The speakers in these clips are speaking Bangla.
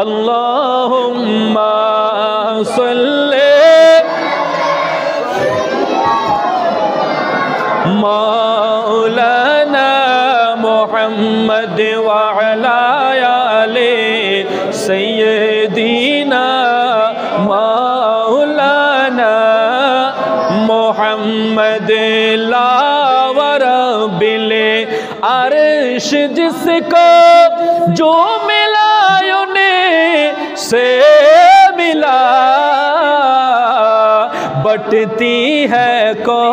আল্লাহুম্মা সাল্লি মাওলানা মুহাম্মদ ওয়া আলা আলি সাইয়্যিদিনা মাওলানা मुहम्मद लावर बिले अर्श जिसको जो मिला उन्हें से मिला बटती है को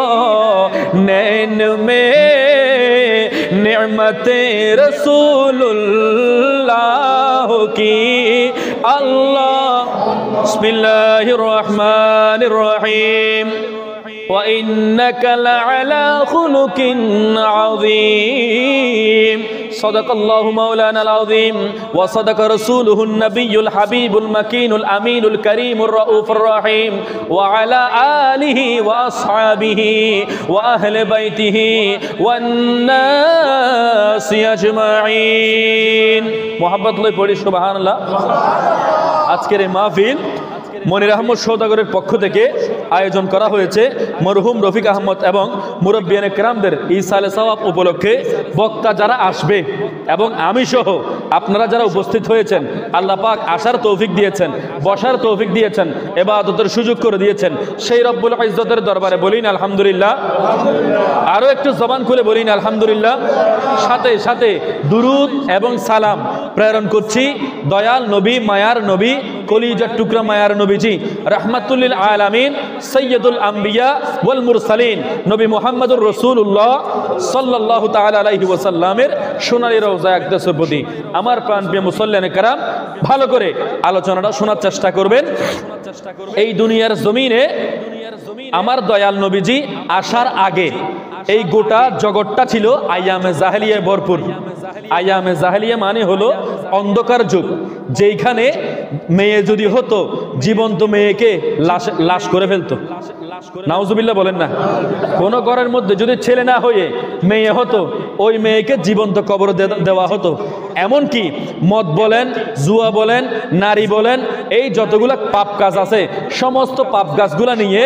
नैन में नेमते रसूलुल्लाह की अल्लाह बिस्मिल्लाहिर्रहमानिर्रहीम وإنك لعلى خلق عظيم صدق الله مولانا العظيم وصدق رسوله النبي الحبيب المكين الأمين الكريم الرؤوف الرحيم وعلى آله وأصحابه وأهل بيته والناس أجمعين محبت الله পড়ি সুবহানাল্লাহ। আজকের এই মাহফিল মনির আহমদ সওদাগরের পক্ষ থেকে আয়োজন করা হয়েছে মরহুম রফিক আহমদ এবং মুরব্বিয়ানে কেরামদের ইসালে সওয়াব উপলক্ষে বক্তা যারা আসবে এবং আমি সহ আপনারা যারা উপস্থিত হয়েছেন, আল্লাহ পাক আসার তৌফিক দিয়েছেন, বসার তৌফিক দিয়েছেন, ইবাদতের সুযোগ করে দিয়েছেন, সেই রব্বুল ইজ্জতের দরবারে বলিন আলহামদুলিল্লাহ। আরও একটু জবান খুলে বলিন আলহামদুলিল্লাহ। সাথে সাথে দুরুদ এবং সালাম প্রেরণ করছি দয়াল নবী, মায়ার নবী, কলিজার টুকরা মায়ার নবীজি রাহমাতুল লিল আলামিন সৈয়দুল আম্বিয়া ওয়াল মুরসালিন নবী মুহাম্মদুর রাসূলুল্লাহ সাল্লাল্লাহু তাআলা আলাইহি ওয়াসাল্লামের সোনালী রওজা আকদাসের প্রতি আমার প্রাণপ্রিয় মুসল্লিয়ানে কেরাম ভালো করে আলোচনাটা শোনার চেষ্টা করবেন। এই দুনিয়ার জমিনে আমার দয়াল নবীজি আসার আগে এই গোটা জগৎটা ছিল আইয়ামে জাহেলিয়ায় ভরপুর। আইয়ামে জাহেলিয়া মানে হলো অন্ধকার যুগ, যেইখানে মেয়ে যদি হতো জীবন্ত মেয়েকে লাশ করে ফেলতো। নাউজুবিল্লাহ বলেন না। কোন ঘরের মধ্যে যদি ছেলে না হয়ে মেয়ে হতো, ওই মেয়েকে জীবন্ত কবর দেওয়া হতো। এমনকি মদ বলেন, জুয়া বলেন, নারী বলেন, এই যতগুলো পাপ কাজ আছে সমস্ত পাপ কাজগুলো নিয়ে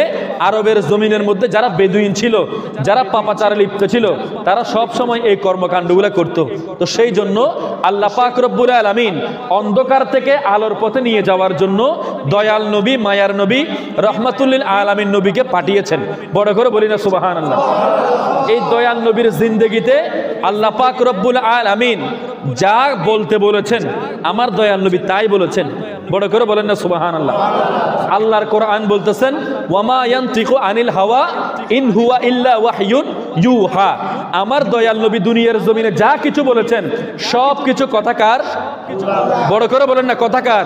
আরবের জমিনের মধ্যে যারা বেদুইন ছিল, যারা পাপাচারে লিপ্ত ছিল, তারা সব সময় এই কর্মকাণ্ডগুলো করত। তো সেই জন্য আল্লাহ পাক রব্বুল আলামিন অন্ধকার থেকে আলোর পথে নিয়ে যাওয়ার জন্য দয়াল নবী, মায়ার নবী, রহমাতুল লিল আলামিন নবীকে পাঠিয়েছেন। বড় করে বলি না সুবহানাল্লাহ। এই দয়াল নবীর জিন্দেগিতে আল্লাহ পাক রব্বুল আলামিন যা বলতে বলেছেন আমার দয়াল নবী তাই বলেছেন। বড় করে বলেন না সুবহানাল্লাহ। আল্লাহর কোরআন বলতেছেন ওয়ামা ইয়ানতিকু আনিল হাওয়া ইন হুয়া ইল্লা ওয়াহয়ুন ইউহা। আমার দয়াল নবী দুনিয়ার জমিনে যা কিছু বলেছেন সব কিছু কথাকার। বড় করে বলেন না কথাকার।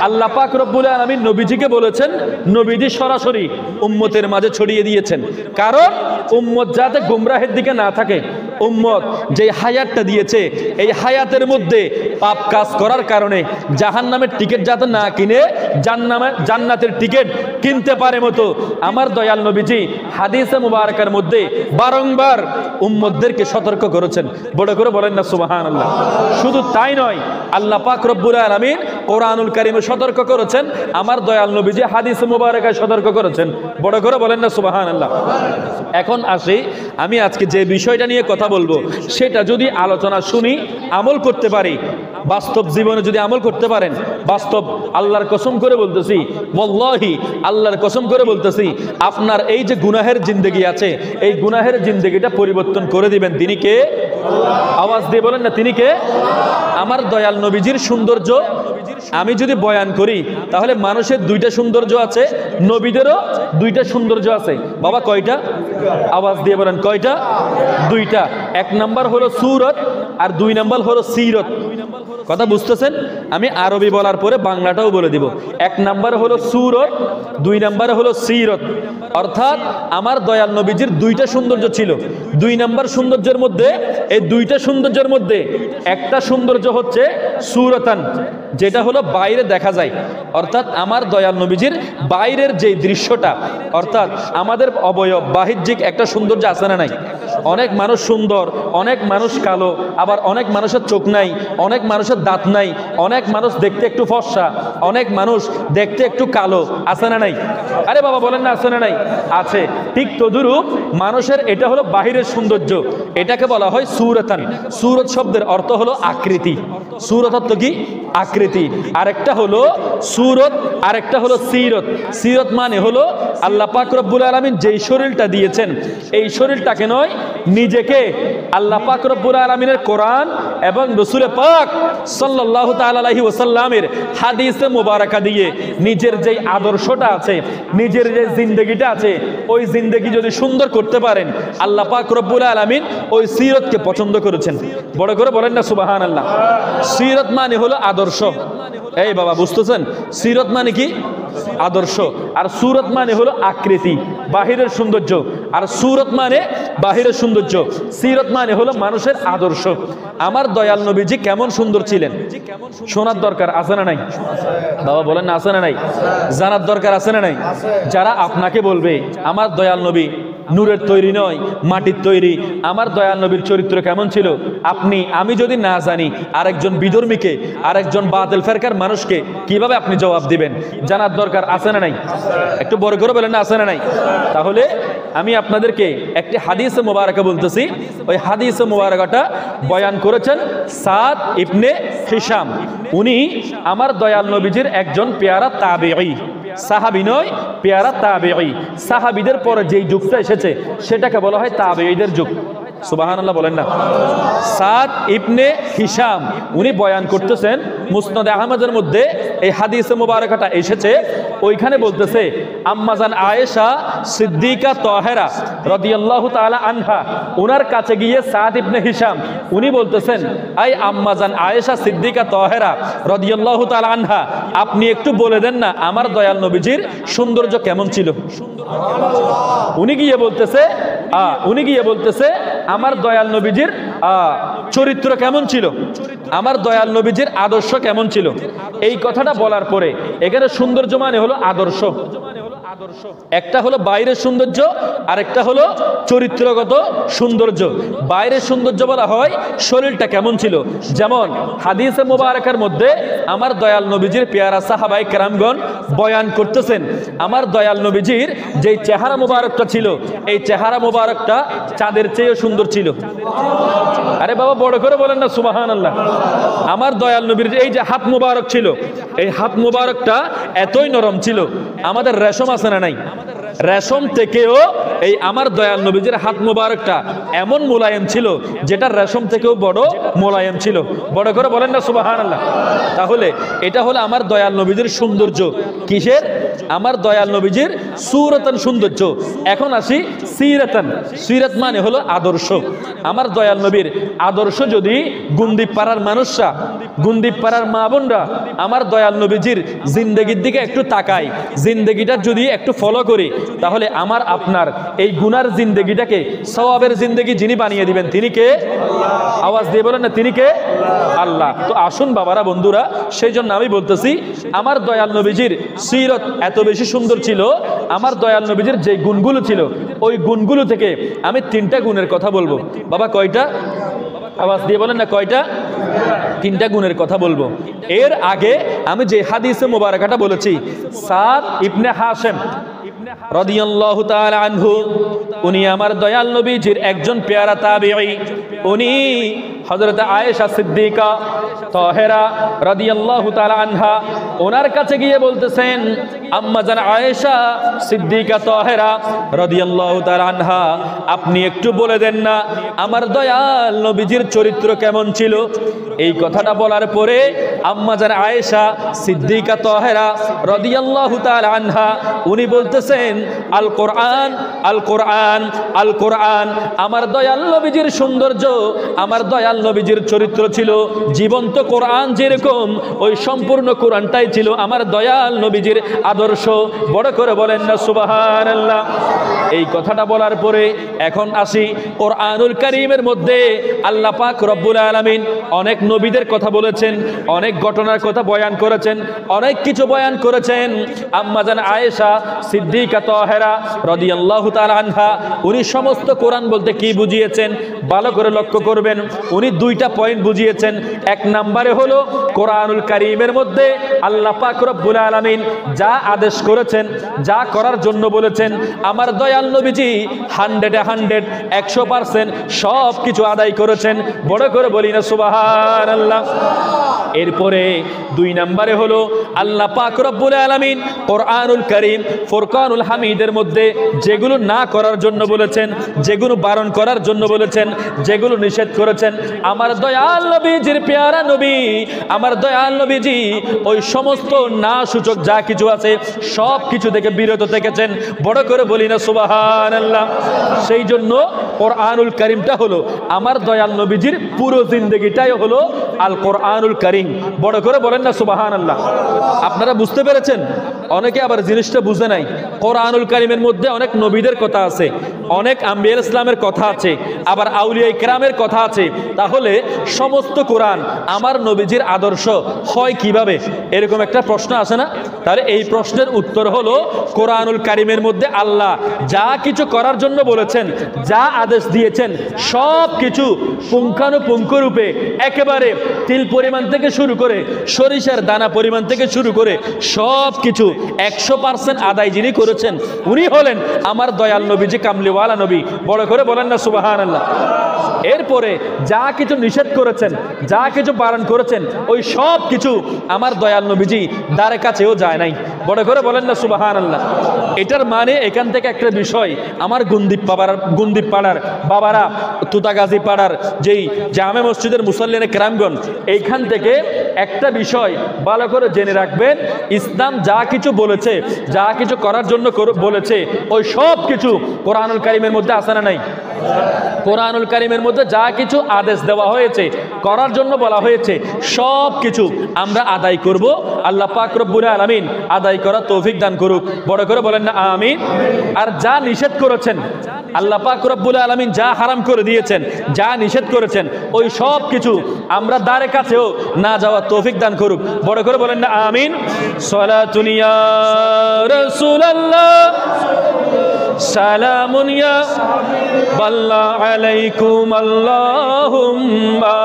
আল্লাহ পাক রব্বুল আলামিন নবীজিকে বলেছেন, নবীজি সরাসরি উম্মতের মাঝে ছড়িয়ে দিয়েছেন, কারণ উম্মত যাতে গুমরাহের দিকে না থাকে। উম্মত যে হায়াতটা দিয়েছে এই হায়াতের মধ্যে পাপ কাজ করার কারণে জাহান্নামের টিকিট যাতে না কিনে জান্নাতের টিকিট কিনতে পারে মতো আমার দয়াল নবীজি হাদিসে মুবারাকার মধ্যে বারংবার উম্মতদেরকে সতর্ক করেছেন। বড় করে বলেন না সুবহানাল্লাহ। শুধু তাই নয়, আল্লাহ পাক রব্বুল আলামিন কোরআনুল কারীমে সতর্ক করেছেন, আমার দয়াল নবীজি হাদিসে মুবারাকায় সতর্ক করেছেন। বড় করে বলেন না সুবহানাল্লাহ। এখন আসি, আমি আজকে যে বিষয়টা নিয়ে কথা বলবো সেটা যদি আলোচনা শুনি, আমল করতে পারি, বাস্তব জীবনে যদি আমল করতে পারেন, বাস্তব আল্লাহর কসম করে বলতেছি, ওয়াল্লাহি আল্লাহর কসম করে বলতেছি, আপনার এই যে গুনাহের জিন্দেগি আছে এই গুনাহের জিন্দেগিটা পরিবর্তন করে দিবেন। তিনি কে? আওয়াজ দিয়ে বলেন না, তিনি কে? আমার দয়াল নবীজির সৌন্দর্য আমি যদি বয়ান করি তাহলে মানুষের দুইটা সৌন্দর্য আছে, নবীদেরও দুইটা সৌন্দর্য আছে। বাবা কয়টা? আওয়াজ দিয়ে বলেন কয়টা? দুইটা। এক নাম্বার হলো সুরত আর দুই নাম্বার হলো সিরত। কথা বুঝতেছেন? আমি আরবি বলার পরে বাংলাটাও বলে দিব। এক নাম্বার হলো সুরত, দুই নাম্বার হলো সিরত। অর্থাৎ আমার দয়াল নবীজির দুইটা সৌন্দর্য ছিল। দুই নাম্বার সৌন্দর্যের মধ্যে, এই দুইটা সৌন্দর্যের মধ্যে একটা সৌন্দর্য হচ্ছে সুরতান, যেটা হলো বাইরে দেখা যায়। অর্থাৎ আমার দয়াল নবীজির বাইরের যে দৃশ্যটা, অর্থাৎ আমাদের অবয়ব বাহ্যিক একটা সৌন্দর্য আছে না নাই? অনেক মানুষ সুন্দর, অনেক মানুষ কালো, আবার আবার অনেক মানুষের চোখ নাই, অনেক মানুষের দাঁত নাই, অনেক মানুষ দেখতে একটু ফর্সা, অনেক মানুষ দেখতে একটু কালো, আছে না নাই? আরে বাবা বলেন না আছে না নাই? আছে। ঠিক তদুরূপ মানুষের এটা হলো বাহিরের সৌন্দর্য, এটাকে বলা হয় সূরাতান। সূরত শব্দের অর্থ হলো আকৃতি। সূরত অর্থ কি? আকৃতি। আরেকটা হলো সূরত, আরেকটা হলো সিরত। সিরত মানে হলো আল্লাহ পাক রব্বুল আলামিন যেই শরীরটা দিয়েছেন, এই শরীরটাকে নয়, নিজেকে আল্লাহ পাক রব্বুল আলামিনের কোরআন এবং রাসূল পাক সাল্লাল্লাহু তাআলা আলাইহি ওয়াসাল্লামের হাদিসে মুবারাকা দিয়ে নিজের যেই আদর্শটা আছে, নিজের যে জিন্দেগিটা আছে, ওই জিন্দেগি যদি সুন্দর করতে পারেন, আল্লাহ পাক রব্বুল আলামিন ওই সিরতকে পছন্দ করেছেন। বড় করে বলেন না সুবহানাল্লাহ। সিরত মানে হলো আদর্শ। এই বাবা বুঝতেছেন? সিরত মানে কি? আদর্শ। আর সূরত মানে হলো আকৃতি, বাহিরের সৌন্দর্য। আর সূরত মানে বাহিরের সৌন্দর্য, সিরত মানে হলো মানুষের আদর্শ। আমার দয়াল নবীজি কেমন সুন্দর ছিলেন শোনার দরকার আছে না নাই? বাবা বলেন না আছে না নাই? জানার দরকার আছে না নাই? যারা আপনাকে বলবে আমার দয়াল নবী নূরের তৈরি নয়, মাটির তৈরি, আমার দয়াল নবীর চরিত্র কেমন ছিল, আমি যদি না জানি, আরেকজন বিধর্মীকে, আরেকজন বাতিল ফেরকার মানুষকে কিভাবে আপনি জবাব দিবেন? জানার দরকার আছে না নাই? একটু বড় করে বলেন না আছে না নাই? তাহলে আমি আপনাদেরকে একটি হাদিসে মুবারাকা বলতেছি। ওই হাদিসে মুবারাকাটা বয়ান করেছেন সাদ ইবনে হিশাম। উনি আমার দয়াল নবীজির একজন পেয়ারা তাবেঈ, সাহাবী নয়, পেয়ারা তাবেঈ। সাহাবীদের পরে যেই যুগটা এসেছে সেটাকে বলা হয় তাবেঈদের যুগ। সুবহানাল্লাহ বলেন না। সাদ ইবনে হিশাম উনি বয়ান করতেছেন মুসনাদ আহমদের মধ্যে এই হাদিসে মুবারাকাটা এসেছে। ওইখানে বলতেছে আম্মাজান আয়েশা সিদ্দিকা তাহেরা রাদিয়াল্লাহু তাআলা আনহা, ওনার কাছে গিয়ে সাদ ইবনে হিশাম উনি বলতেছেন, আই আম্মাজান আয়েশা সিদ্দিকা তাহেরা রাদিয়াল্লাহু তাআলা আনহা, আপনি একটু বলে দেন না আমার দয়াল নবীজির সৌন্দর্য কেমন ছিল। উনি গিয়ে বলতেছে আমার দয়াল নবীজির চরিত্র কেমন ছিল, আমার দয়াল নবীজির আদর্শ কেমন ছিল। এই কথাটা বলার পরে এখানে সৌন্দর্য মানে হলো আদর্শ। একটা হলো বাইরের সৌন্দর্য, আরেকটা হলো চরিত্রগত সৌন্দর্য। বাইরের সৌন্দর্য বলা হয় শরীরটা কেমন ছিল। যেমন হাদিসে মুবারাকার মধ্যে আমার দয়াল নবীজির পেয়ারা সাহাবায়ে কেরামগণ বয়ান করতেছেন, আমার দয়াল নবীজির যেই চেহারা মুবারকটা ছিল, এই চেহারা মুবারকটা চাঁদের চেয়েও সুন্দর ছিল। আরে বাবা বড় করে বলেন না সুবহানাল্লাহ। আমার দয়াল নবীর এই যে হাত মুবারক ছিল, এই হাত মুবারকটা এতই নরম ছিল, আমাদের রেশম আছে না নাই? রেশম থেকেও এই আমার দয়াল নবীজির হাত মুবারকটা এমন মোলায়েম ছিল, যেটা রেশম থেকেও বড় মোলায়েম ছিল। বড় করে বলেন না সুবহানাল্লাহ। তাহলে এটা হলো আমার দয়াল নবীজির সৌন্দর্য। কিসের? আমার দয়াল নবীজির সূরতান সৌন্দর্য। এখন আসি সিরাতান। সিরাত মানে হলো আদর্শ। আমার দয়াল নবীর আদর্শ যদি গুন্দিপ পাড়ার মানুষরা, গুন্দিপ পাড়ার মা বোনরা আমার দয়াল নবীজির জিন্দেগির দিকে একটু তাকায়, জিন্দেগিটা যদি একটু ফলো করি, তাহলে আমার আপনার এই গুনার জিন্দেগিটাকে সওয়াবের জিন্দেগি যিনি বানিয়ে দিবেন তিনি কে? আওয়াজ দিয়ে বলেন না তিনি কে? আল্লাহ। তো আসুন বাবারা, বন্ধুরা, সেই জন্য আমি বলতেছি আমার দয়াল নবীজির সিরত এত বেশি সুন্দর ছিল, আমার দয়াল নবীজির যে গুণগুলো ছিল ওই গুণগুলো থেকে আমি 3টা গুণের কথা বলবো। বাবা কয়টা? আওয়াজ দিয়ে বলেন না কয়টা? 3টা গুণের কথা বলবো। এর আগে আমি যে হাদিসে মুবারাকাটা বলেছি, সাদ ইবনে হাশেম রাদিয়াল্লাহু তাআলা আনহু, উনি আমার দয়াল নবীজির একজন পেয়ারা তাবেঈ। উনি হযরত আয়েশা সিদ্দিকা তাহেরা রাদিয়াল্লাহু তাআলা আনহা, ওনার কাছে গিয়ে বলতেছেন, আম্মা জান আয়েশা সিদ্দিকা তাহেরা রাদিয়াল্লাহু তাআলা আনহা, আপনি একটু বলে দেন না আমার দয়াল নবীজির চরিত্র কেমন ছিল। এই কথাটা বলার পরে আম্মা জান আয়েশা সিদ্দিকা তাহেরা রাদিয়াল্লাহু তাআলা আনহা উনি বলতেছেন, আল কোরআন আল কোরআন আল কোরআন। আমার দয়াল নবীজির সৌন্দর্য, আমার দয়াল নবীজির চরিত্র ছিল জীবন্ত কোরআন যেরকম ওই সম্পূর্ণ কোরআনটাই ছিল আমার দয়াল নবীজির আদর্শ। বড় করে বলেন না সুবহানাল্লাহ। এই কথাটা বলার পরে এখন আসি কোরআনুল কারীমের মধ্যে আল্লাহ পাক রব্বুল আলামিন অনেক নবীদের কথা বলেছেন, অনেক ঘটনার কথা বয়ান করেছেন, অনেক কিছু বয়ান করেছেন। আম্মা জান আয়েশা সিদ্দিকা তাহেরা রাদিয়াল্লাহু তাআলা আনহা উনি সমস্ত কোরআন বলতে কি বুঝিয়েছেন ভালো করে লক্ষ্য করবেন। উনি দুইটা পয়েন্ট বুঝিয়েছেন। এক নম্বরে হলো কোরআনুল কারীমের মধ্যে আল্লাহ পাক রব্বুল আলামিন যা আদেশ করেছেন, যা করার জন্য বলেছেন, আমার দয়াল নবীজি 100% 100% সব কিছু আদায় করেছেন। বড় করে বলি না সুবহানাল্লাহ। এরপরে দুই নম্বরে হলো আল্লাহ পাক রব্বুল আলামিন কোরআনুল কারীম ফুরকানুল হামিদের মধ্যে যেগুলো না করার জন্য বলেছেন, যেগুলো বারণ করার জন্য বলেছেন, যেগুলো নিষেধ করেছেন, আমার দয়াল নবীজির পেয়ারা নবী আমার দয়াল নবীজি ওই সমস্ত না সূচক যা কিছু আছে সব কিছু থেকে বিরত থেকেছেন। বড় করে বলি না সুবহানাল্লাহ। সেই জন্য কোরআনুল কারীমটা হলো আমার দয়াল নবীজির পুরো জিন্দেগিটাই হলো আল কোরআনুল কারীম। বড় করে বলেন না সুবহানাল্লাহ। আপনারা বুঝতে পেরেছেন? অনেকে আবার জিনিসটা বুঝে নাই। কোরআনুল কারীমের মধ্যে অনেক নবীদের কথা আছে, অনেক আম্বিয়া ইসলামের কথা আছে, আবার আউলিয়া ইকরামের কথা আছে। তাহলে সমস্ত কোরআন আমার নবীজির আদর্শ হয় কিভাবে? এরকম একটা প্রশ্ন আসে না? তাহলে এই প্রশ্নের উত্তর হলো কোরআনুল কারীমের মধ্যে আল্লাহ যা কিছু করার জন্য বলেছেন, যা আদেশ দিয়েছেন সব কিছু পুঙ্খানুপুঙ্খ রূপে একেবারে তিল পরিমাণ থেকে শুরু করে সরিষার দানা পরিমাণ থেকে শুরু করে সব কিছু 100% আদায় যিনি করেছেন উনি হলেন আমার দয়াল নবীজি কামলিওয়ালা নবী। বড় করে বলেন না সুবহানাল্লাহ। এরপরে যা কিছু নিষেধ করেছেন, যা কিছু বারণ করেছেন ওই সব কিছু আমার দয়াল নবীজি দ্বারে কাছেও যায় নাই। বড় করে বলেন না সুবহানাল্লাহ। এটার মানে এখান থেকে একটা বিষয় আমার গুন্দিপ পাড়ার বাবারা, তুতাগাজী পাড়ার যেই জামে মসজিদের মুসল্লিনে কেরামগণ, এইখান থেকে একটা বিষয় ভালো করে জেনে রাখবেন। ইসলাম যা কিছু বলেছে, যা কিছু করার জন্য বলেছে ওই সব কিছু কোরআনুল কারীমের মধ্যে আছে না নাই? কোরআনুল কারীমের মধ্যে যা কিছু আদেশ দেওয়া হয়েছে, করার জন্য বলা হয়েছে সব কিছু আমরা আদায় করব। আল্লাহ পাক রব্বুল আলামিন আদায় করার তৌফিক দান করুক। বড় করে বলেন না আমিন। আর যা নিষেধ করেছেন আল্লাহ পাক রব্বুল আলামিন, যা হারাম করে দিয়েছেন, যা নিষেধ করেছেন ওই সব কিছু আমরা দ্বারে কাছেও না যাওয়ার তৌফিক দান করুক। বড় করে বলেন না আমিন। সালাতুন ইয়া রাসূলুল্লাহ সালামুন ইয়া বাল্লা আলাইকুম আল্লাহুম্মা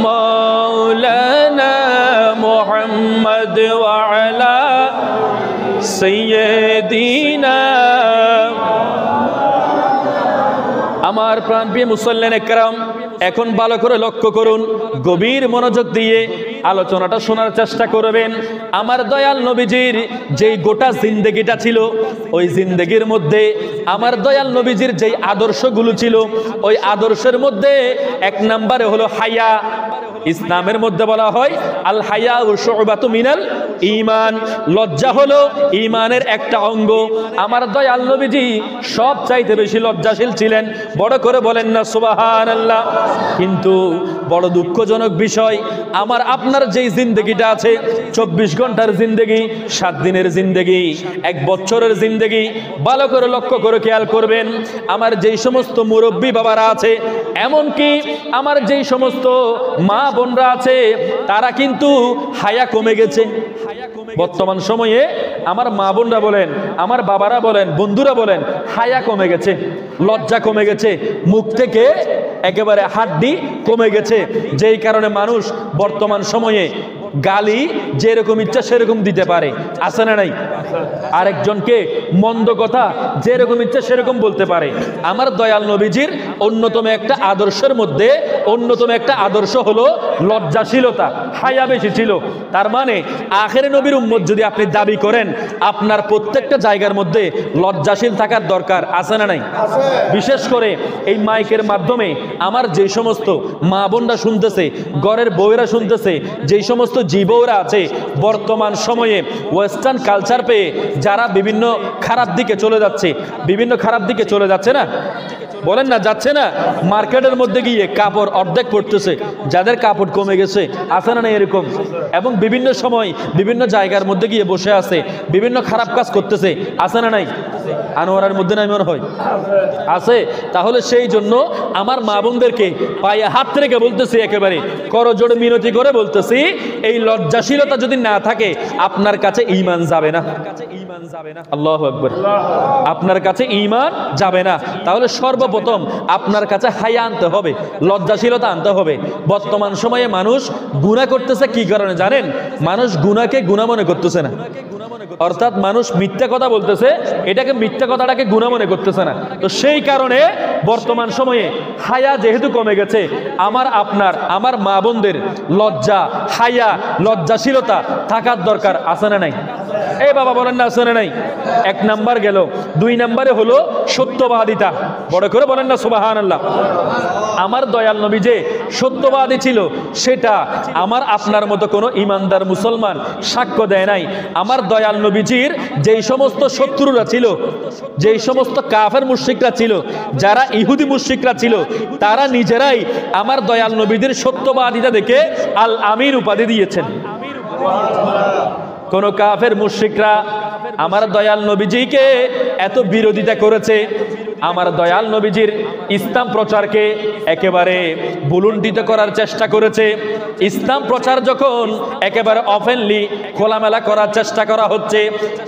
মাওলানা মুহাম্মদ ওয়া আলা সাইয়্যিদিনা। আমার প্রাণপ্রিয় মুসল্লিনে কেরাম, এখন ভালো করে লক্ষ্য করুন, গভীর মনোযোগ দিয়ে আলোচনাটা শোনার চেষ্টা করবেন। আমার দয়াল নবীজির যেই গোটা জিন্দেগিটা ছিল ওই জিন্দেগির মধ্যে আমার দয়াল নবীজির যেই আদর্শগুলো ছিল ওই আদর্শের মধ্যে এক নম্বরে হলো হায়া। ইসলামের মধ্যে বলা হয় আল হায়া শুবাতু মিনাল ঈমান, লজ্জা হলো ঈমানের একটা অঙ্গ। আমার দয়াল নবীজি সব চাইতে বেশি লজ্জাশীল ছিলেন। বড় করে বলেন না সুবহানাল্লাহ। কিন্তু বড় দুঃখজনক বিষয়, আমার আপনার যেই জিন্দেগিটা আছে 24 ঘন্টার জিন্দেগি, 7 দিনের জিন্দেগি, 1 বছরের জিন্দেগি, ভালো করে লক্ষ্য করে খেয়াল করবেন। আমার যেই সমস্ত মুরব্বী বাবারা আছে, এমনকি আমার যেই সমস্ত মা বোনরা আছে, তারা কিন্তু হায়া কমে গেছে। বর্তমান সময়ে আমার মা বোনরা বলেন, আমার বাবারা বলেন, বন্ধুরা বলেন, হায়া কমে গেছে, লজ্জা কমে গেছে, মুখ থেকে একেবারে হাড্ডি কমে গেছে। যেই কারণে মানুষ বর্তমান সময়ে গালি যেরকম ইচ্ছা সেরকম দিতে পারে, আছে না নাই? আরেকজনকে মন্দ কথা যেরকম ইচ্ছা সেরকম বলতে পারে। আমার দয়াল নবীজির অন্যতম একটা আদর্শের মধ্যে অন্যতম একটা আদর্শ হলো লজ্জাশীলতা, হায়া বেশি ছিল। তার মানে আখেরে নবীর উম্মত যদি আপনি দাবি করেন, আপনার প্রত্যেকটা জায়গার মধ্যে লজ্জাশীল থাকার দরকার, আছে না নাই? বিশেষ করে এই মাইকের মাধ্যমে আমার যে সমস্ত মা বোনরা শুনতেছে, ঘরের বউয়েরা শুনতেছে, যেই সমস্ত জীবরা আছে বর্তমান সময়ে ওয়েস্টার্ন কালচার পেয়ে যারা বিভিন্ন খারাপ দিকে চলে যাচ্ছে, বিভিন্ন খারাপ দিকে চলে যাচ্ছে না, বলেন না, যাচ্ছে না? মার্কেটের মধ্যে গিয়ে কাপড় অর্ধেক পড়তেছে, যাদের কাপড় কমে গেছে, আছে না এরকম? এবং বিভিন্ন সময় বিভিন্ন জায়গার মধ্যে গিয়ে বসে আছে, বিভিন্ন খারাপ কাজ করতেছে, আছে না নাই? আনোয়ারের মধ্যে নাই মনে হয়? আছে। তাহলে সেই জন্য আমার মা বোনদেরকে পায়ে হাত রেখে বলতেছি, একেবারে করজোড়ে মিনতি করে বলতেছি, এই লজ্জাশীলতা যদি না থাকে আপনার কাছে ঈমান যাবে না। আল্লাহু আকবার। আপনার কাছে ঈমান যাবে না। তাহলে সর্বপ্রথম আপনার কাছে হায়া আনতে হবে, লজ্জাশীলতা আনতে হবে। বর্তমান সময়ে মানুষ গুনাহ করতেছে কি কারণে জানেন? মানুষ গুনাহকে গুনাহ মনে করতেছে না, অর্থাৎ মানুষ মিথ্যা কথা বলতেছে, এটাকে মিথ্যা কথাটাকে গুনাহ মনে করতেছে না। তো সেই কারণে বর্তমান সময়ে হায়া যেহেতু কমে গেছে, আমার আপনার আমার মা বোনদের লজ্জা, হায়া, লজ্জাশীলতা থাকার দরকার, আছে না নাই? এই বাবা বলেন না, আছে না নাই? এক নাম্বার গেল। দুই নাম্বারে হলো সত্যবাদিতা। বড় করে বলেন না সুবহানাল্লাহ। আমার দয়াল নবী যে সত্যবাদী ছিল সেটা আমার আপনার মতো কোনো ইমানদার মুসলমান সাক্ষ্য দেয় নাই। আমার দয়াল নবীজির যেই সমস্ত শত্রুরা ছিল, যেই সমস্ত কাফের মুশরিকরা ছিল, যারা ইহুদি মুশরিকরা ছিল, তারা নিজেরাই আমার দয়াল নবীদের সত্যবাদিতা দেখে আল আমিন উপাধি দিয়েছেন। কোন কাফের মুশরিকরা আমার দয়াল নবীজিকে এত বিরোধিতা করেছে, আমার দয়াল নবীজির ইসলাম প্রচারকে একেবারে বুলুণ্ঠিত করার চেষ্টা করেছে। ইসলাম প্রচার যখন একেবারে ওপেনলি খোলামেলা করার চেষ্টা করা হচ্ছে,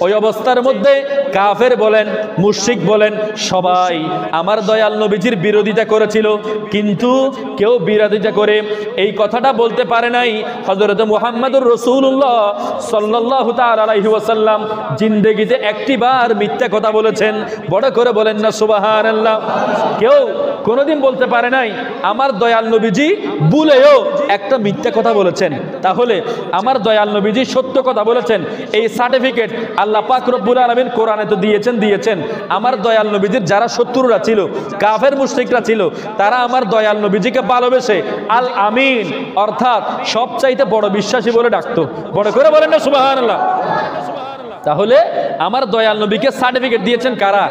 ওই অবস্থার মধ্যে কাফের বলেন, মুশরিক বলেন, সবাই আমার দয়াল নবীজির বিরোধিতা করেছিল। কিন্তু কেউ বিরোধিতা করে এই কথাটা বলতে পারে নাই হযরত মুহাম্মদুর রাসূলুল্লাহ সাল্লাল্লাহু তাআলা আলাইহি ওয়াসাল্লাম জিন্দেগিতে একটিবার মিথ্যা কথা বলেছেন। বড় করে বলেন না সুবহানাল্লাহ। কেউ কোনোদিন বলতে পারে নাই আমার দয়াল নবীজি ভুলেও একটা মিথ্যা কথা বলেছেন। তাহলে আমার দয়াল নবীজি সত্য কথা বলেছেন, এই সার্টিফিকেট আল্লাহ পাক রব্বুল আলামিন কোরআনে তো দিয়েছেন। আমার দয়াল নবীজির যারা শত্রুরা ছিল, কাফের মুশরিকরা ছিল, তারা আমার দয়াল নবীজিকে ভালোবেসে আল আমিন অর্থাৎ সবচাইতে বড় বিশ্বাসী বলে ডাকতো। বড় করে বলেন না সুবহানাল্লাহ। তাহলে আমার দয়াল নবীকে সার্টিফিকেট দিয়েছেন কারা?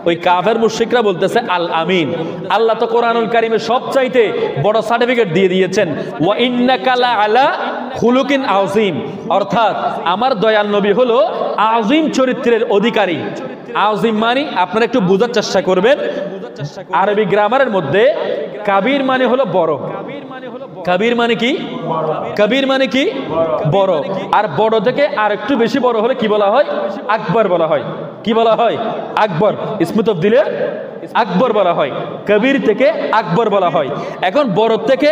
ওই কাফের মুশরিকরা বলতেছে আল আমিন। আল্লাহ তো কোরআনুল কারীমে সবচাইতে বড় সার্টিফিকেট দিয়ে দিয়েছেন, ওয়া ইন্নাকা লা আলা খুলুকিন আযীম, অর্থাৎ আমার দয়াল নবী হলো আযীম চরিত্রের অধিকারী। আযীম মানে আপনারা একটু বোঝার চেষ্টা করবেন, আরবি গ্রামারের মধ্যে কাবীর মানে হলো বড়। কবির মানে কি? কবির মানে কি? বড়। আর বড় থেকে আর একটু বেশি বড় হলে কি বলা হয়? আকবর বলা হয়। কি বলা হয়? আকবর। ইসমে তাফদীলে আকবর বলা হয়, কবির থেকে আকবর বলা হয়। এখন বড় থেকে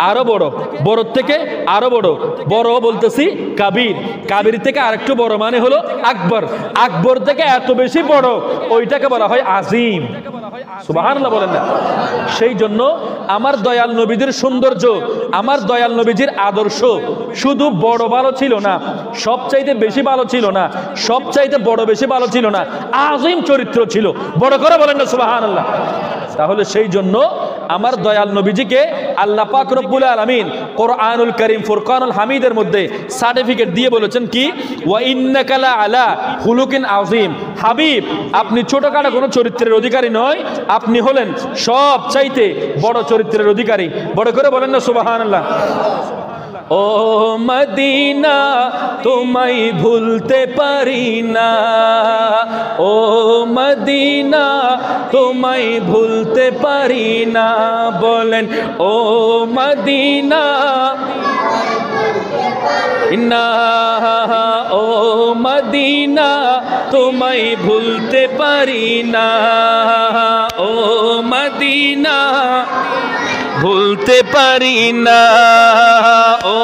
আরো বড়, বড় থেকে আরো বড়, বড় বলতেছি কাবির, কাবির থেকে আরেকটু বড় মানে হলো আকবর, আকবর থেকে এত বেশি বড় ওইটাকে বলা হয় আজিম। সুবহানাল্লাহ বলেন না। সেই জন্য আমার দয়াল নবীদের সৌন্দর্য, আমার দয়াল নবীজির আদর্শ শুধু বড় ভালো ছিল না, সবচাইতে বেশি ভালো ছিল না, সবচাইতে বড় বেশি ভালো ছিল না, আজিম চরিত্র ছিল। বড় করে বলেন না সুবহানাল্লাহ। তাহলে সেই জন্য আমার দয়াল নবীজিকে আল্লাহ পাক রব্বুল আলামিন কোরআনুল কারীম ফুরকানুল হামিদের মধ্যে সার্টিফিকেট দিয়ে বলেছেন কি? ওয়া ইন্নাকা লা আলা খুলুকিন আযীম। হাবিব, আপনি ছোটখাটো কোনো চরিত্রের অধিকারী নয়, আপনি হলেন সবচাইতে বড় চরিত্রের অধিকারী। বড় করে বলেন না সুবহানাল্লাহ। ও মদিনা তোমায় ভুলতে পারি না, ও মদিনা তোমায় ভুলতে পারি না, বলেন ও মদিনা না, ও মদিনা তোমায় ভুলতে পারি না, ও মদিনা ভুলতে পারি না, ও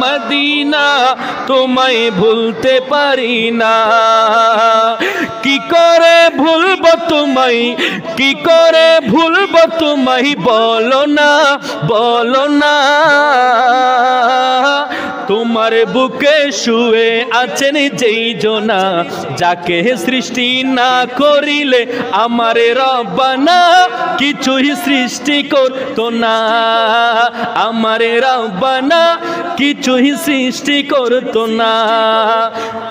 মদিনা তোমায় ভুলতে পারি না। কি করে ভুলবো তোমায়, কি করে ভুলবো তোমায়, বলো না, বলো না। তোমার বুকে শুয়ে আছেন যেই জনা, যাকে সৃষ্টি না করিলে আমারে রব্বানা কিছুই সৃষ্টি করতো না। আমারে রব্বানা কিছুই সৃষ্টি করতো না।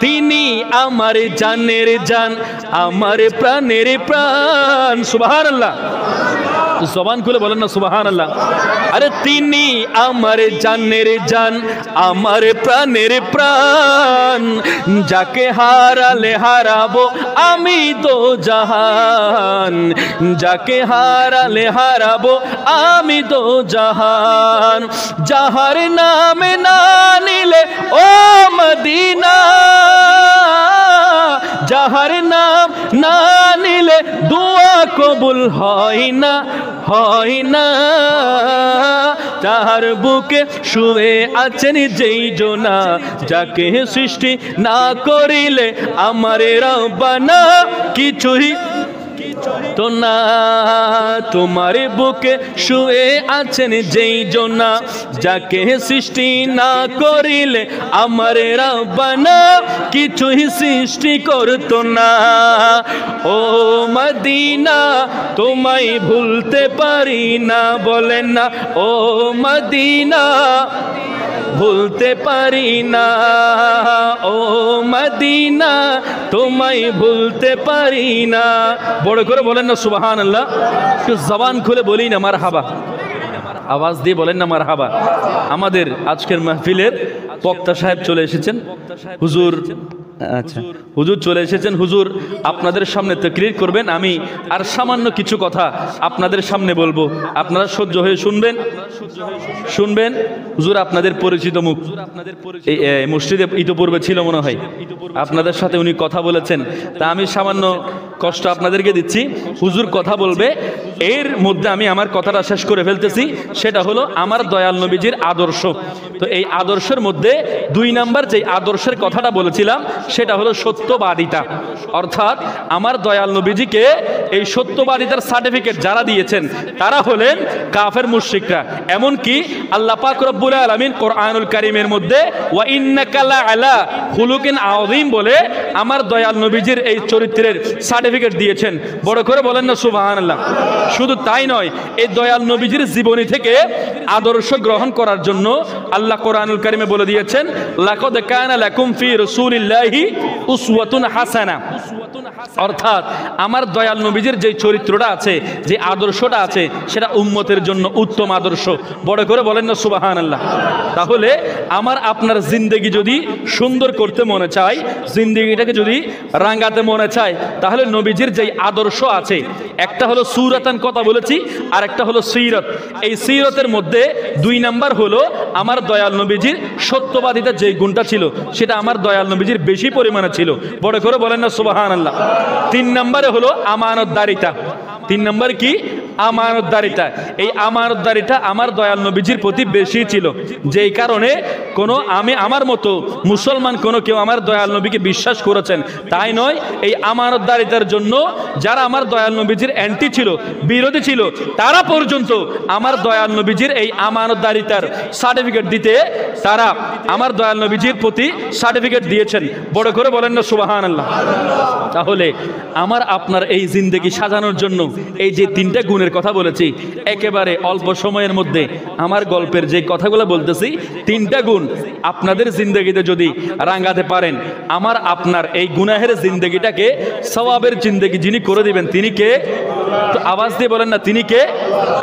তিনি আমার জানের জান, আমার প্রাণের প্রাণ। সুবহানাল্লাহ, জবান খুলে বলেন না সুবহানাল্লাহ। আরে তিনি আমার জানের জান, আমার প্রাণের প্রাণ, যাকে হারালে হারাবো আমি দো জাহান, যাকে হারালে হারাবো আমি দো জাহান। যাহার নামে না নিলে ও মদিনা, যাহার নাম না নিলে দুয়া কবুল হয় না, হয় না। তাহার বুকে শুয়ে আছেন যেই জনা, যাকে সৃষ্টি না করিলে আমারে রব্বানা কিছুই তো না। তোমার বুকে শুয়ে আছেন যেই জনা, যাকে সৃষ্টি না করিলে আমারে রব্বানা কিছুই সৃষ্টি করতো না। ও মদিনা তোমায় ভুলতে পারি না, বলেন না ও মদিনা ভুলতে পারি না, ও মদিনা তোমায় ভুলতে পারি না। বড় করে বলেন না সুবহানাল্লাহ, একটু জবান খুলে বলি না মারহাবা, আওয়াজ দিয়ে বলেন না মারহাবা। আমাদের আজকের মাহফিলের বক্তা সাহেব চলে এসেছেন, হুজুর। আচ্ছা, হুজুর চলে এসেছেন। হুজুর আপনাদের সামনে তাকরীর করবেন। আমি আর সামান্য কিছু কথা আপনাদের সামনে বলবো, আপনারা সহ্য হয়ে শুনবেন, শুনবেন। হুজুর আপনাদের পরিচিত মুখ, এই মসজিদে ইতিপূর্বে ছিল মনে হয়, আপনাদের সাথে উনি কথা বলেছেন। তা আমি সামান্য কষ্ট আপনাদেরকে দিচ্ছি। হুজুর কথা বলবে, এর মধ্যে আমি আমার কথাটা শেষ করে ফেলতেছি। সেটা হলো আমার দয়াল নবীজির আদর্শ। তো এই আদর্শের মধ্যে 2 নাম্বার যে আদর্শের কথাটা বলেছিলাম সেটা হলো সত্যবাদিতা। অর্থাৎ আমার দয়াল নবীজিকে এই সত্যবাদিতার সার্টিফিকেট যারা দিয়েছেন তারা হলেন কাফের মুশরিকরা। এমনকি আল্লাহ পাক রব্বুল আলামিন কোরআনুল কারীমের মধ্যে ওয়া ইন্নাকা লাআলা খুলুকিন আযীম বলে আমার দয়াল নবীজির এই চরিত্রের সার্টিফিকেট দিয়েছেন। বড় করে বলেন না সুবহানাল্লাহ। শুধু তাই নয়, এই দয়াল নবীজির জীবনী থেকে আদর্শ গ্রহণ করার জন্য আল্লাহ কোরআনুল কারীমে বলে দিয়েছেন, লাকাদ কানা লাকুম ফি রাসূলিল্লাহি উসওয়াতুন হাসানা। অর্থাৎ আমার দয়াল নবীজির যে চরিত্রটা আছে, যে আদর্শটা আছে, সেটা উম্মতের জন্য উত্তম আদর্শ। বড় করে বলেন না সুবহানাল্লাহ। তাহলে আমার আপনার জিন্দেগি যদি সুন্দর করতে মনে চায়, জিন্দেগিটাকে যদি রাঙ্গাতে মনে চায়, তাহলে নবীজির যে আদর্শ আছে, একটা হলো সুরাতান কথা বলেছি, আর একটা হলো সিরত। এই সিরতের মধ্যে 2 নাম্বার হলো আমার দয়াল নবীজির সত্যবাদিতা যে গুণটা ছিল সেটা আমার দয়াল নবীজির বেশি পরিমাণে ছিল। বড় করে বলেন না সুবহানাল্লাহ। 3 নম্বরে হলো আমানতদারিতা। 3 নম্বর কি? আমানতদারিতা। এই আমানতদারিতা আমার দয়াল নবীজির প্রতি বেশি ছিল, যেই কারণে আমি আমার মতো মুসলমান কেউ আমার দয়াল নবীকে বিশ্বাস করেছেন তাই নয়। এই আমানতদারিতার জন্য যারা আমার দয়াল নবীজির অ্যান্টি ছিল, বিরোধী ছিল, তারা পর্যন্ত আমার দয়াল নবীজির এই আমানতদারিতার সার্টিফিকেট দিতে তারা আমার দয়াল নবীজির প্রতি সার্টিফিকেট দিয়েছেন। বড় করে বলেন না সুবহানাল্লাহ। তাহলে আমার আপনার এই জিন্দেগি সাজানোর জন্য এই যে 3টা গুণের কথা বলেছি, একেবারে অল্প সময়ের মধ্যে আমার গল্পের যে কথাগুলো বলতেছি, 3টা গুণ আপনাদের জিন্দেগিতে যদি রাঙ্গাতে পারেন, আমার আপনার এই গুনাহের জিন্দেগিটাকে সওয়াবের জিন্দেগি যিনি করে দিবেন তিনি কে? তো আওয়াজ দিয়ে বলেন না, তিনি কে?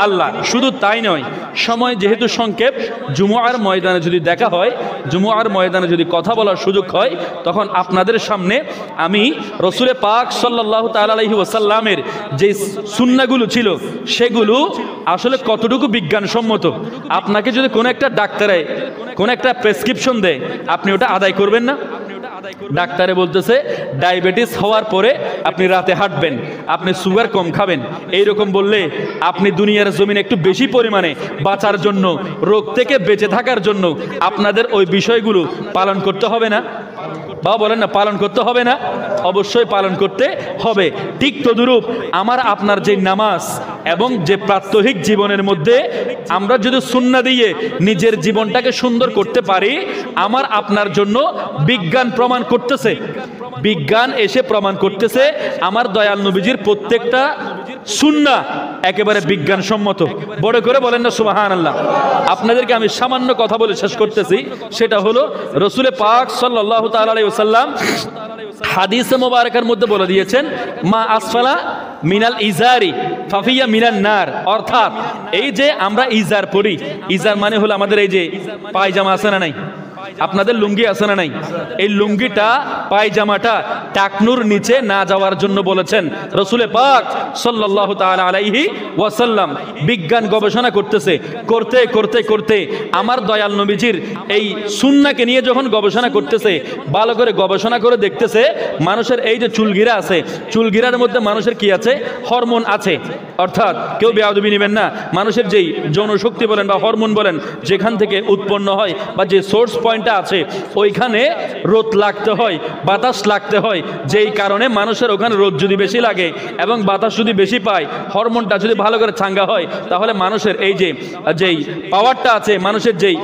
আল্লাহ। শুধু তাই নয়, সময় যেহেতু সংক্ষেপ, জুমুআর ময়দানে যদি দেখা হয়, জুমুআর ময়দানে যদি কথা বলার সুযোগ হয়, তখন আপনাদের সামনে আমি রসুলে পাক সাল্লাল্লাহু তাআলা আলাইহি ওয়াসাল্লামের যে সুন্নাহগুলো ছিল সেগুলো আসলে কতটুকু বিজ্ঞানসম্মত। আপনাকে যদি কোনো একটা ডাক্তারে কোনো একটা প্রেসক্রিপশন দেয়, আপনি ওটা আদায় করবেন না? ডাক্তারে বলতেছে ডায়াবেটিস হওয়ার পরে আপনি রাতে হাঁটবেন, আপনি সুগার কম খাবেন, এইরকম বললে আপনি দুনিয়ার জমিনে একটু বেশি পরিমাণে বাঁচার জন্য, রোগ থেকে বেঁচে থাকার জন্য আপনাদের ওই বিষয়গুলো পালন করতে হবে না? বা বলেন না, পালন করতে হবে না? অবশ্যই পালন করতে হবে। ঠিক তদ্রূপ আমার আপনার যে নামাজ এবং যে প্রাত্যহিক জীবনের মধ্যে আমরা যদি সুন্নাহ দিয়ে নিজের জীবনটাকে সুন্দর করতে পারি, আমার আপনার জন্য বিজ্ঞান প্রমাণ করতেছে, বিজ্ঞান এসে প্রমাণ করতেছে আমার দয়াল নবীজির প্রত্যেকটা সুন্নাহ একেবারে বিজ্ঞানসম্মত। বড় করে বলেন না সুবহানাল্লাহ। আপনাদেরকে আমি সামান্য কথা বলে শেষ করতেছি, সেটা হলো রাসূল পাক সাল্লাল্লাহু তাআলা আলাইহি ওয়াসাল্লাম হাদিসে মোবারকের মধ্যে বলে দিয়েছেন, মা আসফালা মিনাল ইজারি ফাফিয়া মিনান নার। অর্থাৎ এই যে আমরা ইজার পরি, ইজার মানে হলো আমাদের এই যে পায়জামা আছে না নাই, আপনাদের লুঙ্গি আছে না নাই, এই লুঙ্গিটা পায়জামাটা টাকনুর নিচে না যাওয়ার জন্য বলেছেন রাসূল পাক সাল্লাল্লাহু তাআলা আলাইহি ওয়াসাল্লাম। বিজ্ঞান গবেষণা করতেছে, করতে করতে করতে আমার দয়াল নবীজির এই সুন্নাহকে নিয়ে যখন গবেষণা করতেছে, ভালো করে গবেষণা করে দেখতেছে মানুষের এই যে চুলগিরা আছে, চুলগিরার মধ্যে মানুষের কি আছে, হরমোন আছে। অর্থাৎ কেউ বেয়াদবি নেবেন না, মানুষের যেই যৌনশক্তি বলেন বা হরমোন বলেন, যেখান থেকে উৎপন্ন হয় বা যে সোর্স পয়েন্টটা আছে, ওইখানে রোদ লাগতে হয়, বাতাস লাগতে হয়, যেই কারণে মানুষের ওখানে রোদ যদি বেশি লাগে এবং বাতাস যদি বেশি পায়, হরমোনটা যদি ভালো করে চাঙ্গা হয়, তাহলে মানুষের এই যে যেই পাওয়ারটা আছে, মানুষের যেই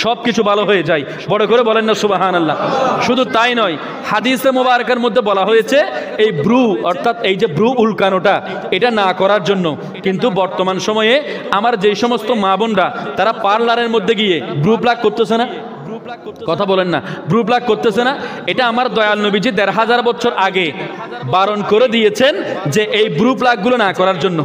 সব কিছু ভালো হয়ে যায়। বড় করে বলেন না সুবহানাল্লাহ। শুধু তাই নয়, হাদিসে মোবারকের মধ্যে বলা হয়েছে এই ব্রু, অর্থাৎ এই যে ব্রু উল্কানোটা, এটা না করার জন্য। কিন্তু বর্তমান সময়ে আমার যেই সমস্ত মা বোনরা তারা পার্লারের মধ্যে গিয়ে ব্রু প্লাগ করতেছে না, কথা বলেন না, ব্রু প্লাগ করতেছে না, এটা আমার দয়াল নবীজি ১৫০০ বছর আগে বারণ করে দিয়েছেন যে এই ব্রু প্লাগ গুলো না করার জন্য।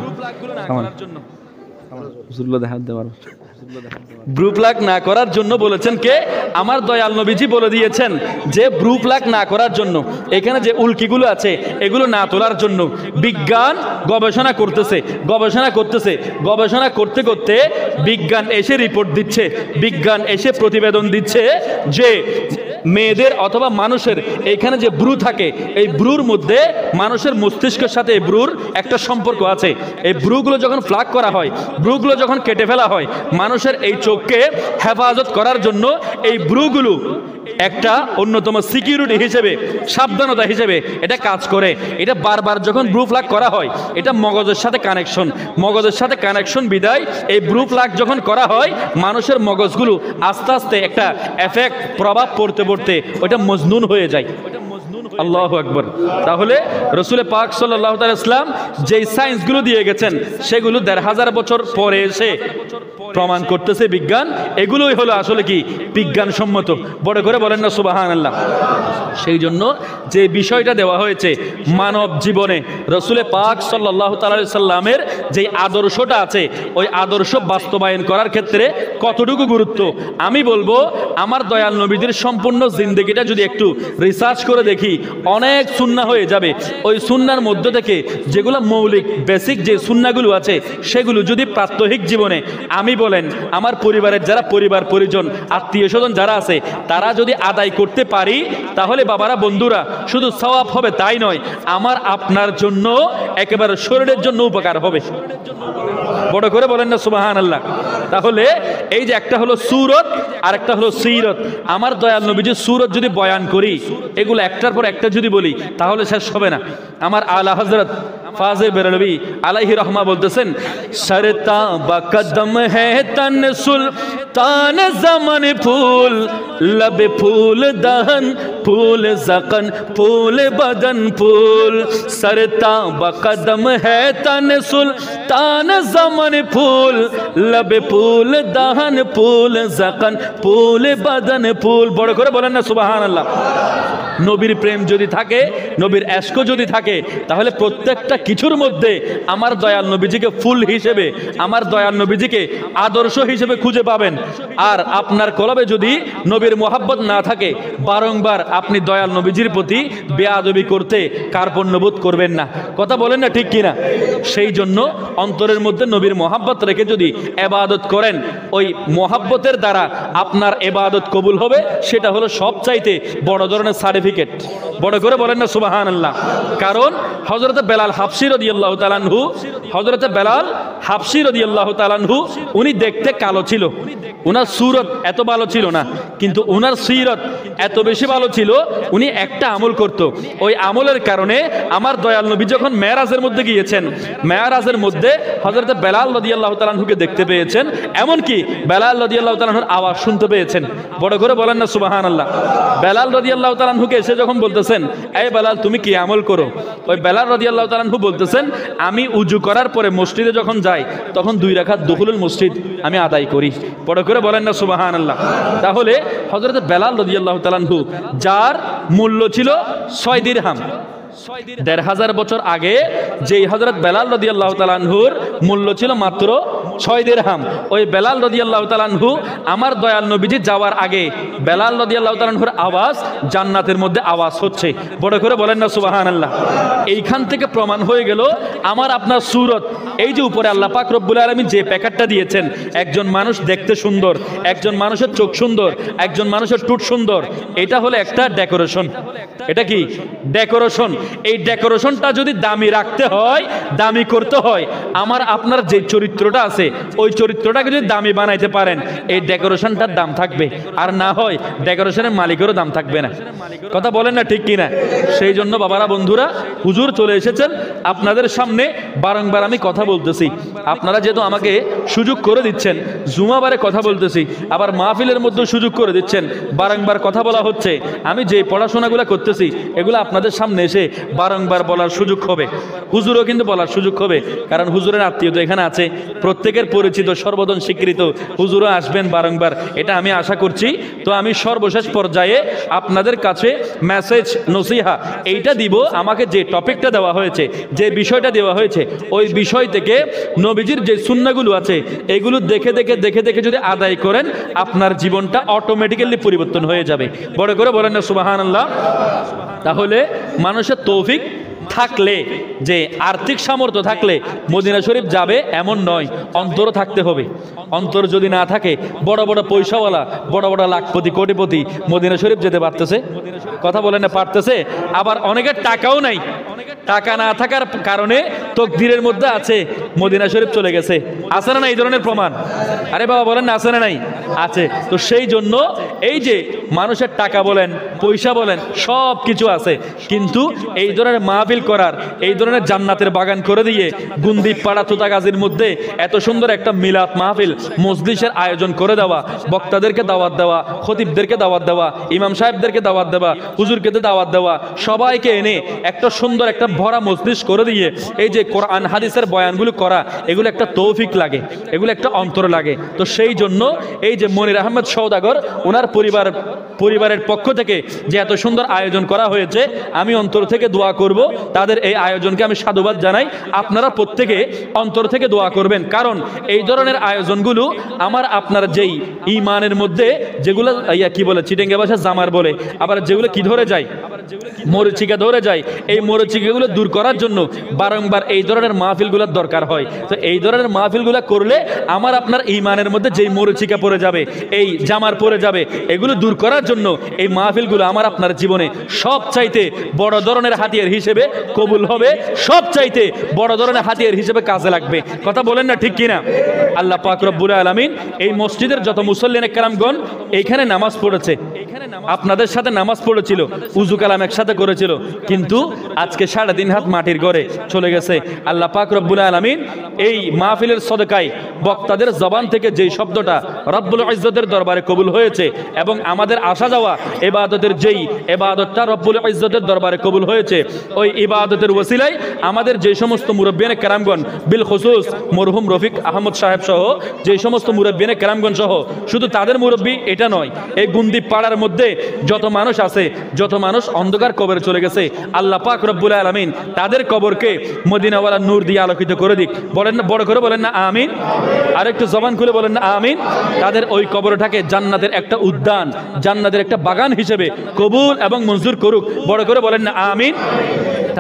ব্রু প্লাগ না করার জন্য বলেছেন কে? আমার দয়াল নবীজি বলে দিয়েছেন যে ব্রু প্লাগ না করার জন্য, এখানে যে উল্কিগুলো আছে এগুলো না তোলার জন্য। বিজ্ঞান গবেষণা করতেছে, গবেষণা করতে করতে বিজ্ঞান এসে রিপোর্ট দিচ্ছে, বিজ্ঞান এসে প্রতিবেদন দিচ্ছে যে মেয়েদের অথবা মানুষের এখানে যে ব্রু থাকে, এই ব্রুর মধ্যে মানুষের মস্তিষ্কের সাথে এই ব্রুর একটা সম্পর্ক আছে। এই ব্রুগুলো যখন প্লাগ করা হয়, ব্রুগুলো যখন কেটে ফেলা হয়, মানুষের এই চোখকে হেফাজত করার জন্য এই ব্রুগুলো একটা অন্যতম সিকিউরিটি হিসেবে, সাবধানতা হিসেবে এটা কাজ করে। এটা বারবার যখন ব্রু প্লাগ করা হয়, এটা মগজের সাথে কানেকশন বিদায় এই ব্রু প্লাগ যখন করা হয়, মানুষের মগজগুলো আস্তে আস্তে একটা এফেক্ট, প্রভাব পড়তে পড়তে ওটা মজনুন হয়ে যায়। আল্লাহু আকবার। তাহলে রাসূল পাক সাল্লাল্লাহু আলাইহি ওয়াসাল্লাম যেই সায়েন্সগুলো দিয়ে গেছেন, সেগুলো ১৫০০ বছর পরে এসে প্রমাণ করতেছে বিজ্ঞান, এগুলোই হলো আসলে কি বিজ্ঞানসম্মত। বড় করে বলেন না সুবহানাল্লাহ। সেই জন্য যে বিষয়টা দেওয়া হয়েছে মানব জীবনে, রাসূল পাক সাল্লাল্লাহু আলাইহি ওয়াসাল্লামের যে আদর্শটা আছে, ওই আদর্শ বাস্তবায়ন করার ক্ষেত্রে কতটুকু গুরুত্ব, আমি বলবো আমার দয়াল নবীদের সম্পূর্ণ জিন্দেগিটা যদি একটু রিসার্চ করে দেখি, অনেক সুন্নাহ হয়ে যাবে। ওই সুন্নার মধ্য থেকে যেগুলো মৌলিক বেসিক যে সুন্নাহগুলো আছে, সেগুলো যদি প্রাত্যহিক জীবনে আমি বলেন আমার পরিবারের যারা পরিবার পরিজন আত্মীয় স্বজন যারা আছে, তারা যদি আদায় করতে পারি, তাহলে বাবারা বন্ধুরা শুধু সওয়াব হবে তাই নয়, আমার আপনার জন্য একেবারে শরীরের জন্য উপকার হবে। বড় করে বলেন না সুবহানাল্লাহ। তাহলে এই যে একটা হলো সুরত আর একটা হলো সিরত, আমার দয়াল নবীজি সুরত যদি বয়ান করি, এগুলো একটার পর একটা যদি বলি, তাহলে শেষ হবে না। আমার আলা হযরত ফাজিল বেরলভী আলাইহি রহমা বলতেছেন, সরতা বা কদম হ্যায় তন সুলতান জামান ফুল, লবে ফুল দহন ফুল জকন ফুল বদন ফুল, সরতা বা কদম হ্যায় তন সুলতান জামান ফুল, লবে ফুল দহন ফুল জকন ফুল বদন ফুল। বড় করে বলেন না সুবহানাল্লাহ। নবীর প্রেম যদি থাকে, নবীর এশক যদি থাকে, তাহলে প্রত্যেকটা কিছুর মধ্যে আমার দয়াল নবীজিকে ফুল হিসেবে, আমার দয়াল নবীজিকে আদর্শ হিসেবে খুঁজে পাবেন। আর আপনার কলবে যদি নবীর মোহাব্বত না থাকে, বারংবার আপনি দয়াল নবীজির প্রতি বেয়াদবি করতে কার্পণ্যবোধ করবেন না। কথা বলেন না ঠিক কিনা? সেই জন্য অন্তরের মধ্যে নবীর মোহাব্বত রেখে যদি ইবাদত করেন, ওই মোহাব্বতের দ্বারা আপনার ইবাদত কবুল হবে। সেটা হলো সবচাইতে বড় ধরনের সার্টিফিকেট। বড় করে বলেন না সুবহানাল্লাহ। কারণ হযরত বেলাল হাবশী রাদিয়াল্লাহু তাআলা আনহু, হযরত বেলাল হাবশী রাদিয়াল্লাহু তাআলা আনহু, উনি দেখতে কালো ছিল, উনার সুরত এত ভালো ছিল না, কিন্তু উনার সিরত এত বেশি ভালো ছিল, উনি একটা আমল করত। ওই আমলের কারণে আমার দয়াল নবী যখন মেরাজের মধ্যে গিয়েছেন, মেরাজের মধ্যে হযরত বেলাল রাদিয়াল্লাহু তাআলা আনহুকে দেখতে পেয়েছেন, এমনকি বেলাল রাদিয়াল্লাহু তাআলা আনহুর আওয়াজ শুনতে পেয়েছেন। বড় করে বলেন না সুবহানাল্লাহ। বেলাল রাদিয়াল্লাহু তাআলা আনহুকে এসে যখন বলতেছেন, এই বেলাল তুমি কি আমল করো, ওই বেলাল রাদিয়াল্লাহু তাআলা আনহু বলতেছেন, আমি উজু করার পরে মসজিদে যখন যাই তখন 2 রাকাত দুখুলুল মসজিদ আমি আদায় করি। বড় করে বলেন না সুবহানাল্লাহ। তাহলে হযরত বেলাল রাদিয়াল্লাহু তাআলা আনহু, যার মূল্য ছিল 6 দিরহাম, 1500 বছর আগে যেই হযরত বেলাল রাদিয়াল্লাহু তাআলা আনহুর মূল্য ছিল মাত্র 6 দিরহাম, ওই বেলাল রাদিয়াল্লাহু তাআলা আনহু আমার দয়াল নবীজি যাওয়ার আগে বেলাল রাদিয়াল্লাহু তাআলা আনহুর আওয়াজ জান্নাতের মধ্যে আওয়াজ হচ্ছে। বড় করে বলেন না সুবহানাল্লাহ। এইখান থেকে প্রমাণ হয়ে গেল আমার আপনার সুরত, এই যে উপরে আল্লাহ পাক রব্বুল আলামিন যে প্যাকেটটা দিয়েছেন, একজন মানুষ দেখতে সুন্দর, একজন মানুষের চোখ সুন্দর, একজন মানুষের টুট সুন্দর, এটা হলো একটা ডেকোরেশন। এটা কি ডেকোরেশন? এই ডেকোরেশনটা যদি দামি রাখতে হয়, দামি করতে হয়, আমার আপনার যে চরিত্রটা আছে ওই চরিত্রটাকে যদি দামি বানাইতে পারেন, এই ডেকোরেশনটার দাম থাকবে, আর না হয় ডেকোরেশনের মালিকেরও দাম থাকবে না। কথা বলেন না ঠিক কিনা? সেই জন্য বাবারা, বন্ধুরা, হুজুর চলে এসেছেন আপনাদের সামনে, বারংবার আমি কথা বলতেছি, আপনারা যেহেতু আমাকে সুযোগ করে দিচ্ছেন, জুমাবারে কথা বলতেছি, আবার মাহফিলের মধ্যে সুযোগ করে দিচ্ছেন, বারংবার কথা বলা হচ্ছে, আমি যে পড়াশোনাগুলো করতেছি এগুলো আপনাদের সামনে এসে বারংবার বলার সুযোগ হবে, হুজুরও কিন্তু বলার সুযোগ হবে, কারণ হুজুরের আত্মীয় তো এখানে আছে, প্রত্যেকের পরিচিত সর্বজন স্বীকৃত, হুজুরও আসবেন বারংবার, এটা আমি আশা করছি। তো আমি সর্বশেষ পর্যায়ে আপনাদের কাছে মেসেজ নসিহা এইটা দিব, আমাকে যে টপিকটা দেওয়া হয়েছে, যে বিষয়টা দেওয়া হয়েছে, ওই বিষয় থেকে নবীজির যে সুন্নাহগুলো আছে এগুলো দেখে দেখে দেখে দেখে যদি আদায় করেন, আপনার জীবনটা অটোমেটিক্যালি পরিবর্তন হয়ে যাবে। বড় করে বলেন না সুবহানাল্লাহ। তাহলে মানুষের তৌফিক থাকলে, যে আর্থিক সামর্থ্য থাকলে মদিনা শরীফ যাবে এমন নয়, অন্তর থাকতে হবে। অন্তর যদি না থাকে, বড় বড় পয়সাওয়ালা, বড় বড় লাখপতি কোটিপতি মদিনা শরীফ যেতে পারতেছে? কথা বলেন না পারতেছে? আবার অনেকের টাকাও নাই, টাকা না থাকার কারণে তকদিরের মধ্যে আছে মদিনা শরীফ চলে গেছে। আছে না না এই ধরনের প্রমাণ? আরে বাবা বলেন না, আছে না নাই? আছে। তো সেই জন্য এই যে মানুষের টাকা বলেন, পয়সা বলেন, সব কিছু আছে, কিন্তু এই ধরনের মাহফিল করার, এই ধরনের জান্নাতের বাগান করে দিয়ে গুন্দিপ পাড়া তোতাগাজীর মধ্যে এত সুন্দর একটা মিলাদ মাহফিল মজলিসের আয়োজন করে দেওয়া, বক্তাদেরকে দাওয়াত দেওয়া, খতিবদেরকে দাওয়াত দেওয়া, ইমাম সাহেবদেরকে দাওয়াত দেওয়া, হুজুরকে দাওয়াত দেওয়া, সবাইকে এনে একটা সুন্দর একটা ভরা মজলিস করে দিয়ে এই যে কোরআন হাদিসের বয়ানগুলো করা, এগুলো একটা তৌফিক লাগে, এগুলো একটা অন্তর লাগে। তো সেই জন্য এই যে মনির আহমেদ সওদাগর, ওনার পরিবারের পক্ষ থেকে যে এত সুন্দর আয়োজন করা হয়েছে, আমি অন্তর থেকে দোয়া করব, তাদের এই আয়োজনকে আমি সাধুবাদ জানাই। আপনারা প্রত্যেকে অন্তর থেকে দোয়া করবেন, কারণ এই ধরনের আয়োজনগুলো আমার আপনার যেই ঈমানের মধ্যে যেগুলো কি বলে চিটেঙ্গে ভাষা জামার বলে, আবার যেগুলো কি ধরে যায়, মরিচিকা ধরে যায়, এই মরিচিকাগুলো দূর করার জন্য বারংবার এই ধরনের মাহফিলগুলোর দরকার হয়। তো এই ধরনের মাহফিলগুলো করলে আমার আপনার ঈমানের মধ্যে যেই মরিচিকা পড়ে যাবে, এই জামার পড়ে যাবে, এগুলো দূর করার জন্য এই মাহফিলগুলো আমার আপনার জীবনে সবচাইতে বড় ধরনের হাতিয়ার হিসেবে কবুল হবে, সবচাইতে বড় ধরনের হাতিয়ার হিসেবে কাজে লাগবে। কথা বলেন না ঠিক কিনা? আল্লাহ পাক রব্বুল আলামিন এই মসজিদের যত মুসল্লিনে কেরামগণ এইখানে নামাজ পড়েছে, আপনাদের সাথে নামাজ পড়েছিল, উজু কালাম একসাথে করেছিল, কিন্তু আজকে 3.5 হাত মাটির ঘরে চলে গেছে। আল্লাহ পাক রব্বুল আলামিন এই মাহফিলের সদকায় বক্তাদের জবান থেকে যেই শব্দটা রব্বুল ইজ্জতের দরবারে কবুল হয়েছে, এবং আমাদের আসা যাওয়া ইবাদতের যেই ইবাদতটা রব্বুল ইজ্জতের দরবারে কবুল হয়েছে, ওই ইবাদতের ওসিলায় আমাদের যে সমস্ত মুরব্বিয়ানে কেরামগণ, বিল খুসুস মরহুম রফিক আহমদ সাহেব সহ যে সমস্ত মুরব্বিয়ানে কেরামগণ সহ, শুধু তাদের মুরব্বী এটা নয়, এই গুন্দিপ পাড়ার মধ্যে যত মানুষ আছে, যত মানুষ অন্ধকার কবরে চলে গেছে, আল্লাহ পাক রব্বুল আলামিন তাদের কবরকে মদিনাওয়ালা নূর দিয়ে আলোকিত করে দিক। বলেন না, বড় করে বলেন না আমিন। আর একটু জবান খুলে বলেন না আমিন। তাদের ওই কবরটাকে জান্নাতের একটা উদ্যান, জান্নাতের একটা বাগান হিসেবে কবুল এবং মঞ্জুর করুক। বড় করে বলেন না আমিন।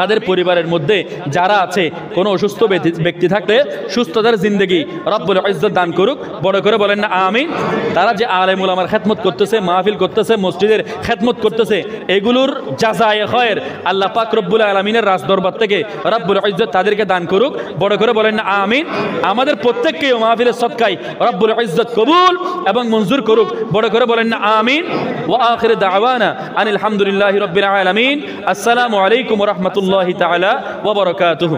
তাদের পরিবারের মধ্যে যারা আছে কোনো অসুস্থ ব্যক্তি থাকলে সুস্থতার জিন্দেগি রব্বুল ইজ্জত দান করুক। বড় করে বলেন না আমিন। তারা যে আলেম উলামার খেদমত করতেছে, মাহফিল করতেছে, মসজিদের খেদমত করতেছে, এগুলোর জাযায়ে খায়র আল্লাহ পাক রব্বুল আলামিনের রাজ দরবার থেকে রব্বুল ইজ্জত তাদেরকে দান করুক। বড় করে বলেন না আমিন। আমাদের প্রত্যেককেও মাহফিলের সদকায় রব্বুল ইজ্জত কবুল এবং মঞ্জুর করুক। বড় করে বলেন না আমিন। ওয়া আখির দাওয়ানা আনিল হামদুলিল্লাহি রাব্বিল আলামিন। আসসালামু আলাইকুম ওয়া রাহমাতুল্লাহি তাআলা ওয়া বারাকাতুহু।